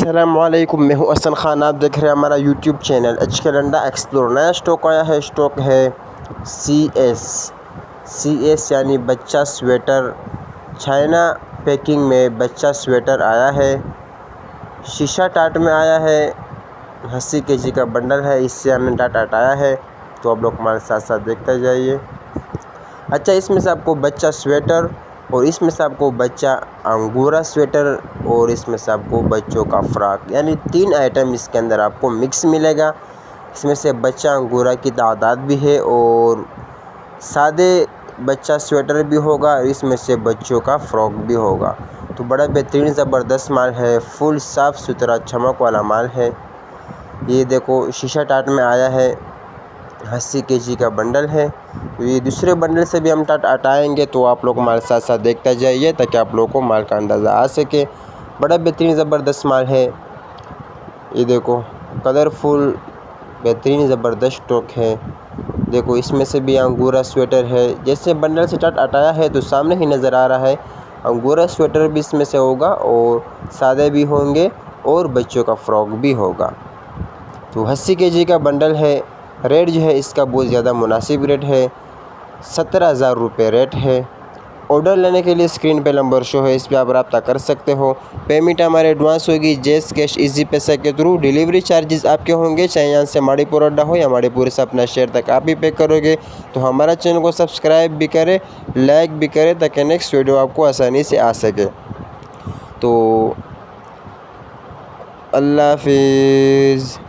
अस्सलामुअलैकुम, मैं हूं अहसन ख़ान। आप देख रहे हैं हमारा यूट्यूब चैनल एच के लंडा एक्सप्लोर। नया स्टॉक आया है, स्टॉक है सी एस यानी बच्चा स्वेटर। चाइना पैकिंग में बच्चा स्वेटर आया है, शीशा टाट में आया है। 80 केजी का बंडल है, इससे हमने टाट हटाया है, तो आप लोग हमारे साथ साथ देखते जाइए। अच्छा, इसमें से आपको बच्चा स्वेटर और इसमें से आपको बच्चा अंगूरा स्वेटर और इसमें से आपको बच्चों का फ्रॉक, यानी 3 आइटम इसके अंदर आपको मिक्स मिलेगा। इसमें से बच्चा अंगूरा की तादाद भी है और सादे बच्चा स्वेटर भी होगा, इसमें से बच्चों का फ्रॉक भी होगा। तो बड़ा बेहतरीन ज़बरदस्त माल है, फुल साफ़ सुथरा चमक वाला माल है। ये देखो शीशा टाट में आया है, 80 केजी का बंडल है। तो ये दूसरे बंडल से भी हम टाट हटाएँगे, तो आप लोग हमारे साथ साथ देखते जाइए ताकि आप लोगों को माल का अंदाज़ा आ सके। बड़ा बेहतरीन ज़बरदस्त माल है। ये देखो कलरफुल बेहतरीन ज़बरदस्त स्टॉक है। देखो इसमें से भी अंगूरा स्वेटर है, जैसे बंडल से टाट हटाया है तो सामने ही नज़र आ रहा है। अंगूरा स्वेटर भी इसमें से होगा और सादे भी होंगे और बच्चों का फ्रॉक भी होगा। तो 80 केजी का बंडल है। रेट जो है इसका बहुत ज़्यादा मुनासिब रेट है, 17,000 रुपये रेट है। ऑर्डर लेने के लिए स्क्रीन पे नंबर शो है, इस पर आप रब्ता कर सकते हो। पेमेंट हमारे एडवांस होगी, जैस कैश इजी पैसा के थ्रू। डिलीवरी चार्जेस आपके होंगे, चाहे यहाँ से माड़ीपुर अड्डा हो या माड़ीपुर से अपना शहर तक आप ही पे करोगे। तो हमारा चैनल को सब्सक्राइब भी करें, लाइक भी करें ताकि नेक्स्ट वीडियो आपको आसानी से आ सके। तो अल्लाह हाफिज़।